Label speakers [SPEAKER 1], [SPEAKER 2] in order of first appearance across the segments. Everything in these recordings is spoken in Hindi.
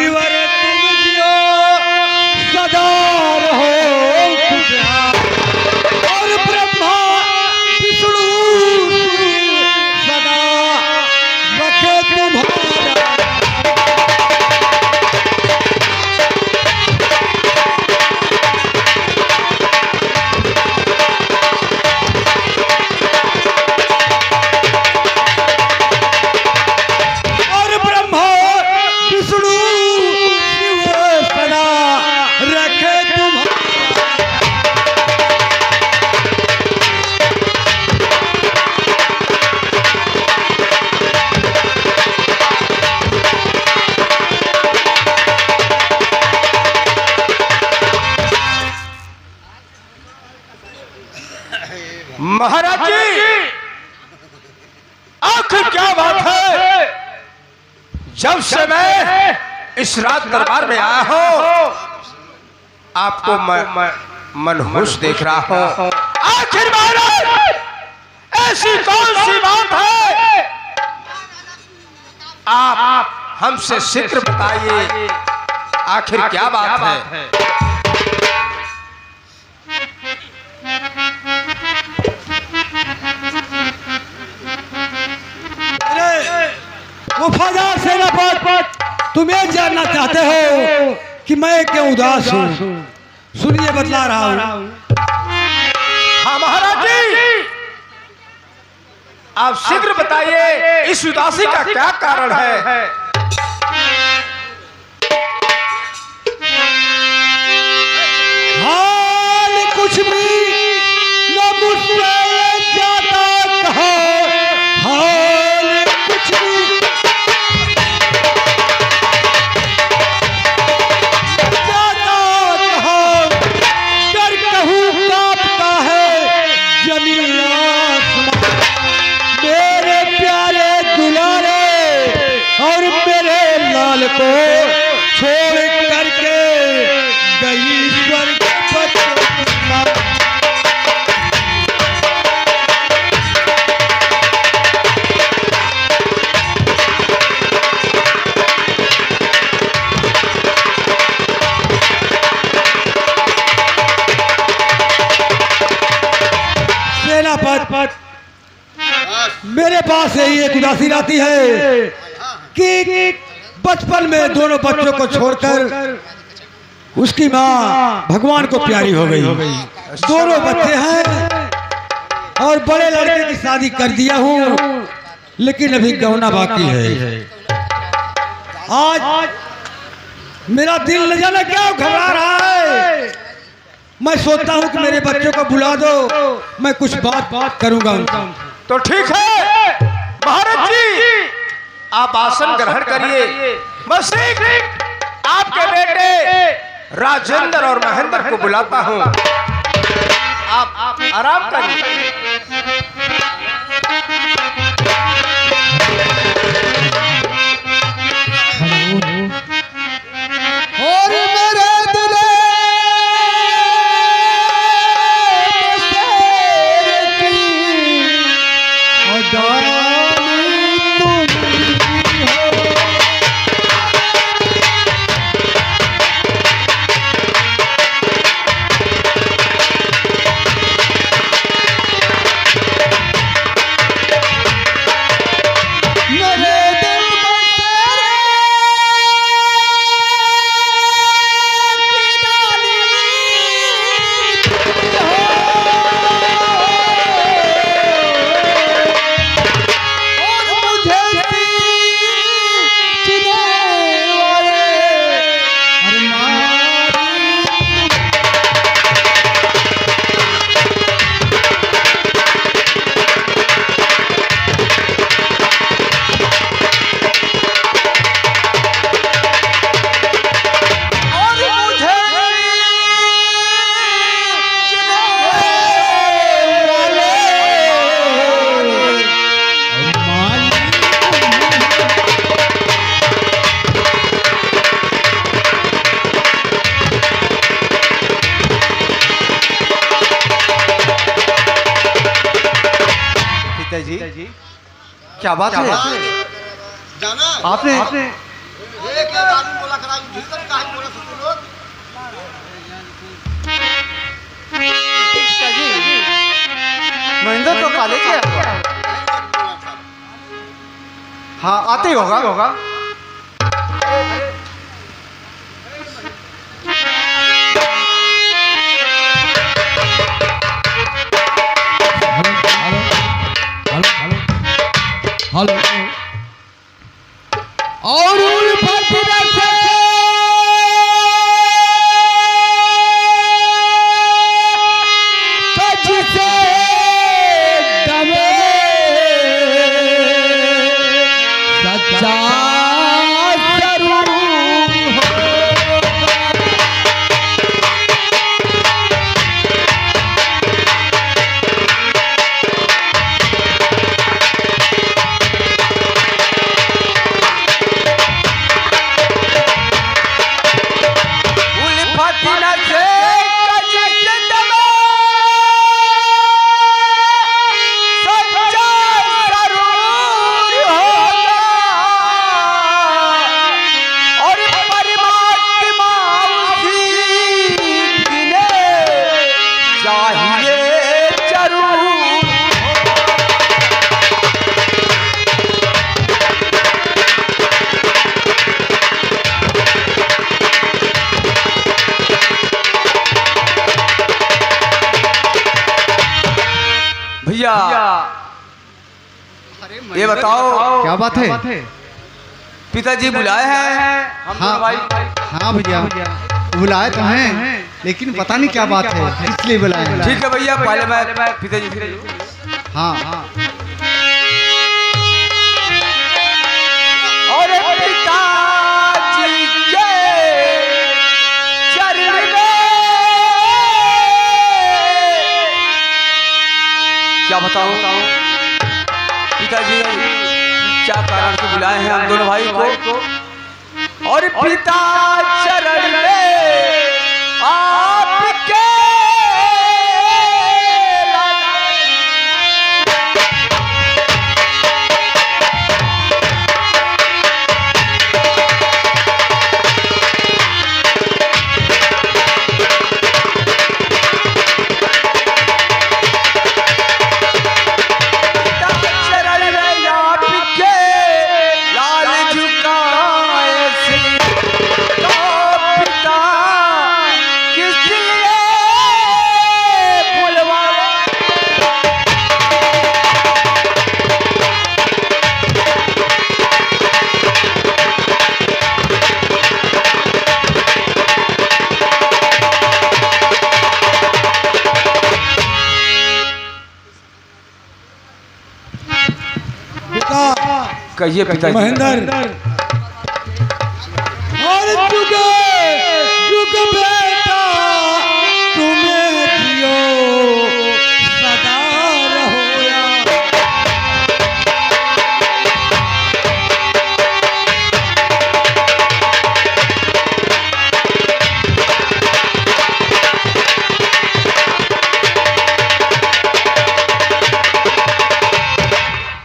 [SPEAKER 1] शिवर तुम जियो सदा रहो खुशहाल, और ब्रह्मा विष्णु सदा रखे तुम्हारा।
[SPEAKER 2] महाराज जी, आखिर क्या बात है? जब से मैं इस रात दरबार में आया हूँ, आपको मैं मनहूस देख रहा हूँ। आखिर महाराज ऐसी कौन सी बात है? आप हमसे शीघ्र बताइए, आखिर क्या बात है?
[SPEAKER 1] वफादार सेनापति, तुम्हें जानना चाहते हो कि मैं क्यों उदास हूँ? सुनिए, बतला रहा हूँ।
[SPEAKER 2] हाँ महाराज जी, आप शीघ्र बताइए, इस उदासी का क्या कारण है?
[SPEAKER 1] हाल कुछ भी न मुझसे ज्यादा कहा, हाल कुछ भी ज्यादा कहा, कर कहूँ कांपता है जमीन आसमां। मेरे प्यारे दुलारे और मेरे लाल को छोड़ करके गई स्वर्ग पथ। सेनापति, मेरे पास यही एक उदासी आती है कि बचपन में दोनों बच्चों को छोड़कर उसकी माँ भगवान को प्यारी हो गई। दोनों बच्चे हैं और बड़े लड़के की शादी कर दिया हूँ, लेकिन अभी गौना बाकी है। आज मेरा दिल न जाने क्या घबरा रहा है। मैं सोचता हूँ कि मेरे बच्चों को बुला दो, मैं कुछ बात करूंगा उनका।
[SPEAKER 2] तो ठीक है महाराज जी, आप आसन ग्रहण करिए। बस आपके बेटे राजेंद्र और महेंद्र को बुलाता हूँ, आप आराम करिए।
[SPEAKER 1] और मेरे दिले
[SPEAKER 2] जी क्या बात है?
[SPEAKER 3] जाना
[SPEAKER 2] आपने
[SPEAKER 3] ये क्या कानून बोला करा कॉलेज है। हाँ आते ही होगा।
[SPEAKER 1] हेलो और
[SPEAKER 2] भैया ये बताओ
[SPEAKER 3] क्या बात है?
[SPEAKER 2] पिताजी बुलाए हैं हम
[SPEAKER 3] हाँ
[SPEAKER 2] भाई।
[SPEAKER 3] हाँ भैया बुलाए तो हैं, लेकिन पता नहीं क्या बात है, इसलिए बुलाए हैं।
[SPEAKER 2] ठीक है भैया, पहले मैं पिताजी से।
[SPEAKER 3] हाँ हाँ
[SPEAKER 2] और पिताजी के चरण में क्या बताऊं पिताजी क्या कारण से बुलाए हैं हम दोनों भाई को। और पिता चरण में आपके कहिए पिताजी।
[SPEAKER 1] महेंद्र और जुग जुग बेटा तुम्हें जियो सदा रहोया।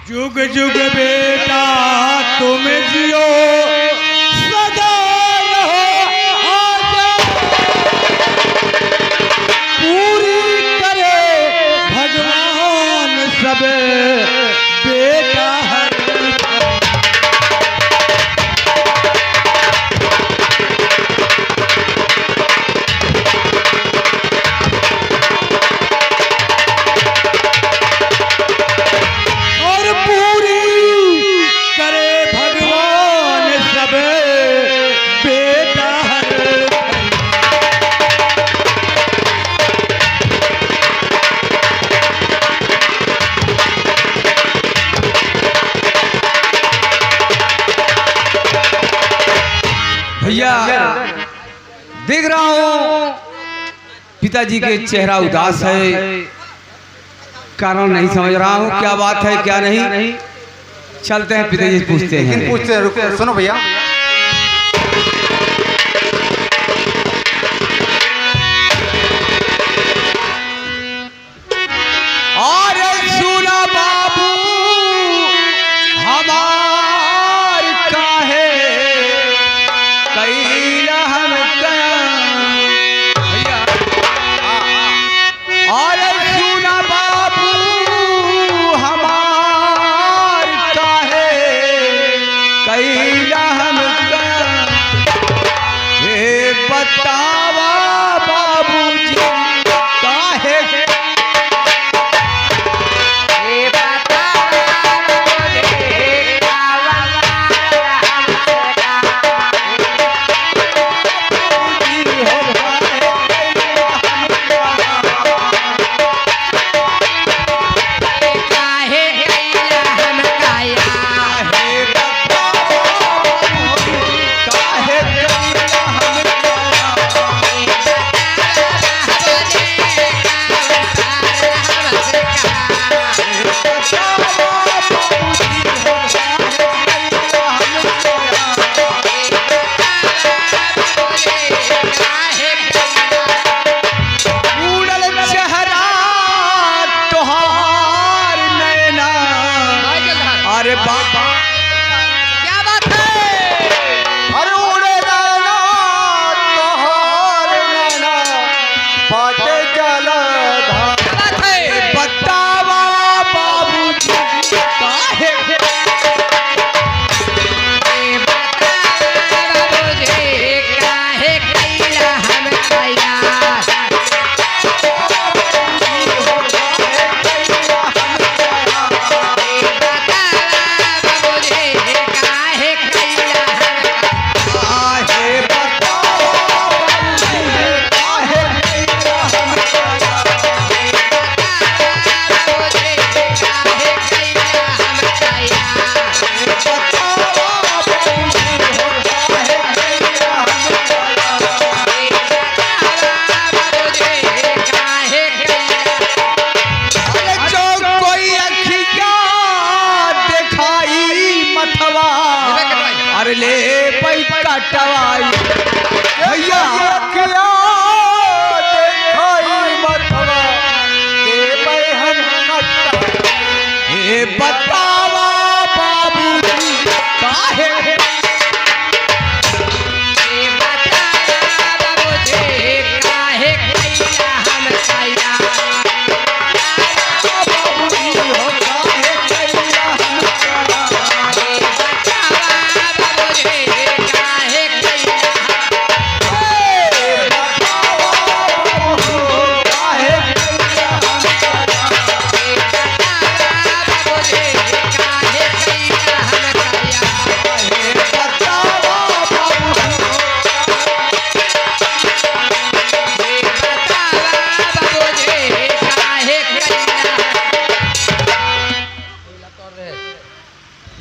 [SPEAKER 1] जुग जुग बेटा तुम जियो सदा रहो, आजा पूरी करे भगवान सब बेटा हर।
[SPEAKER 2] भैया देख रहा हूँ पिताजी के चेहरा उदास है, कारण नहीं समझ रहा हूँ क्या बात है क्या नहीं। चलते हैं पिताजी से पूछते हैं।
[SPEAKER 3] रुको सुनो भैया।
[SPEAKER 2] और सुना बाबू हमार काहे कैला हम भैया। और सुना बाबू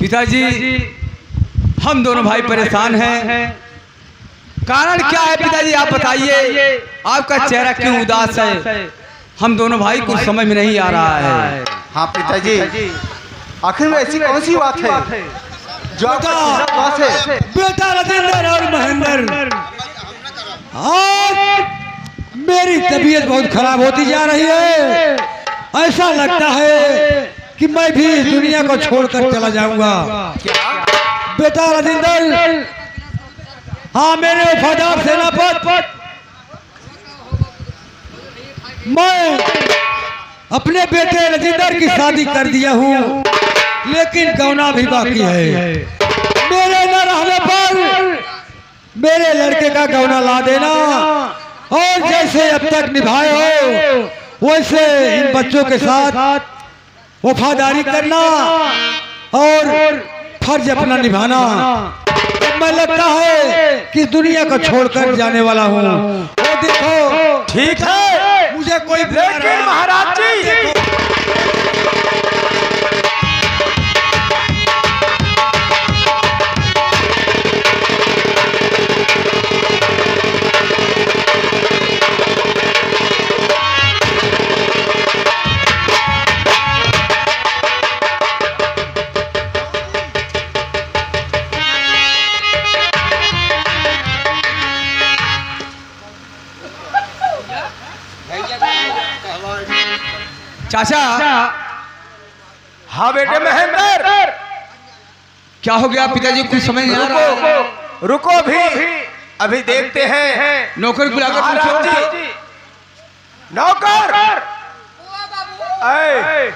[SPEAKER 1] पिताजी हम दोनों भाई परेशान हैं। कारण क्या है पिताजी आप बताइए, आपका चेहरा क्यों उदास है? हम दोनों भाई कुछ समझ में नहीं आ रहा है।
[SPEAKER 2] हाँ पिताजी, आखिर में ऐसी कौन सी बात है जो आपका उदास है?
[SPEAKER 1] बेटा राजेंद्र और महेंद्र, आज मेरी तबीयत बहुत खराब होती जा रही है। ऐसा लगता है कि मैं भी इस दुनिया को छोड़कर चला जाऊंगा। बेटा राजेंद्र, हाँ मेरे वफादार सेनापति, मैं अपने बेटे राजेंद्र की शादी कर दिया हूँ, लेकिन गौना भी बाकी है। मेरे न रहने पर मेरे लड़के का गौना ला देना, और जैसे अब तक निभाए हो वैसे इन बच्चों के साथ वफादारी करना और फर्ज अपना निभाना। मैं लगता है कि दुनिया को छोड़कर जाने वाला हूँ। वो देखो,
[SPEAKER 2] ठीक है,
[SPEAKER 1] मुझे कोई
[SPEAKER 2] लेकिन महाराज जी,
[SPEAKER 1] चाचा।
[SPEAKER 2] हाँ बेटे महेंद्र,
[SPEAKER 1] क्या हो गया पिताजी, कुछ समझ नहीं आ रहा है।
[SPEAKER 2] रुको भी, अभी देखते हैं।
[SPEAKER 1] नौकर बुलाकर
[SPEAKER 2] महाराज
[SPEAKER 1] पूछो।
[SPEAKER 2] जी, नौकर, ऐ,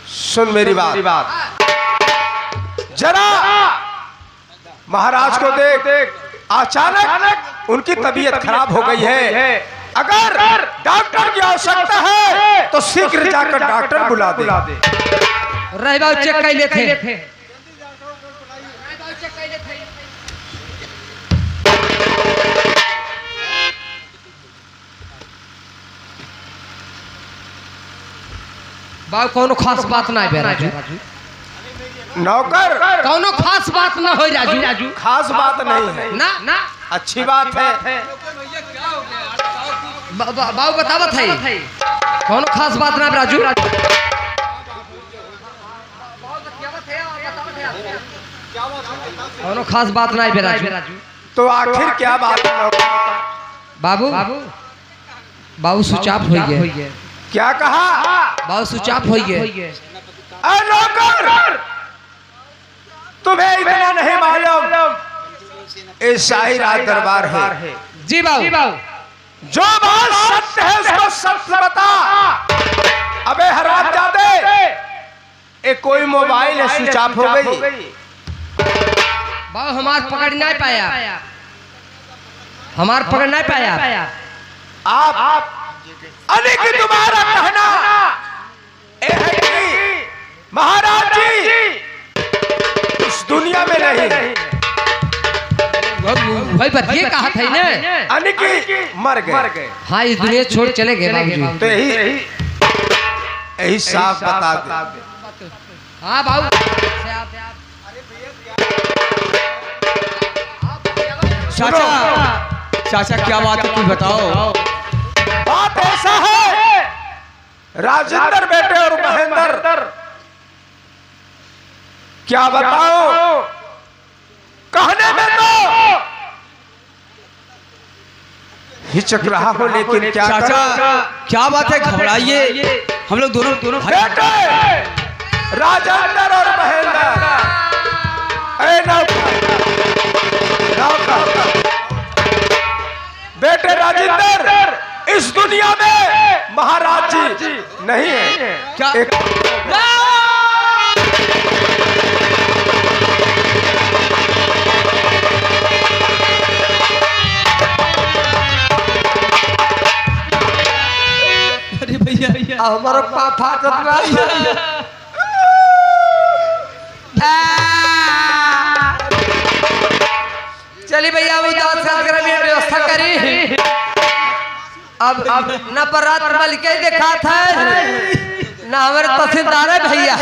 [SPEAKER 2] सुन मेरी बात, जरा महाराज को देख। अचानक उनकी तबीयत खराब हो गई है। अगर डॉक्टर की आवश्यकता है तो शीघ्र जाकर डॉक्टर बुला दे।
[SPEAKER 4] रही बाबू चेक कर लेते। बाबू कोनो खास बात ना है राजू।
[SPEAKER 2] नौकर,
[SPEAKER 4] कोनो खास बात ना हो राजू।
[SPEAKER 2] खास बात नहीं है
[SPEAKER 4] ना,
[SPEAKER 2] अच्छी बात है।
[SPEAKER 4] बाबू बतावत है, कोनो खास बात ना राजू। कोनो खास बात ना है राजू।
[SPEAKER 2] तो आखिर क्या बात है नौकर?
[SPEAKER 4] बाबू बाबू स्विच ऑफ हो गया।
[SPEAKER 2] क्या कहा?
[SPEAKER 4] बाबू स्विच ऑफ हो गया।
[SPEAKER 2] नौकर, तुम्हें इतना नहीं मालूम, इस शाही राज दरबार है।
[SPEAKER 4] जी बाबू,
[SPEAKER 2] जो बात सत्य है उसको सत्य बता। अबे हराम जादे, एक कोई मोबाइल है स्विच ऑफ हो गई।
[SPEAKER 4] बाबू हमार पकड़ नहीं पाया, हमार पकड़ नहीं पाया।
[SPEAKER 2] आप अरे कि तुम्हारा कहना है कि महाराज जी इस दुनिया में नहीं।
[SPEAKER 4] भाई पर ये कहा था ना,
[SPEAKER 2] अनिकी मर गए।
[SPEAKER 4] हाँ इस दुनिया छोड़ चले गए बाबूजी।
[SPEAKER 2] तो यही साफ बता दे।
[SPEAKER 4] हाँ बाबू,
[SPEAKER 1] चाचा क्या बात है, कुछ बताओ।
[SPEAKER 2] बात ऐसा है, राजेंद्र बेटे और महेंद्र, क्या बताओ, कहने में तो हिचक रहा हूं, लेकिन क्या
[SPEAKER 1] चाचा
[SPEAKER 2] करूं?
[SPEAKER 1] क्या बात है, घबराइए। हम लोग दोनों
[SPEAKER 2] बेटे राजेंद्र और महेंद्र, ए नौकर, बेटे राजेंद्र इस दुनिया में महाराज जी नहीं है।
[SPEAKER 1] क्या अरे भैया
[SPEAKER 4] हमारा पापा चलिए भैया वो व्यवस्था करी। अब न परात मल के देखा था, न हमारे तहसीलदार है भैया।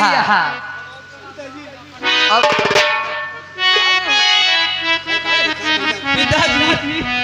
[SPEAKER 4] पिताजी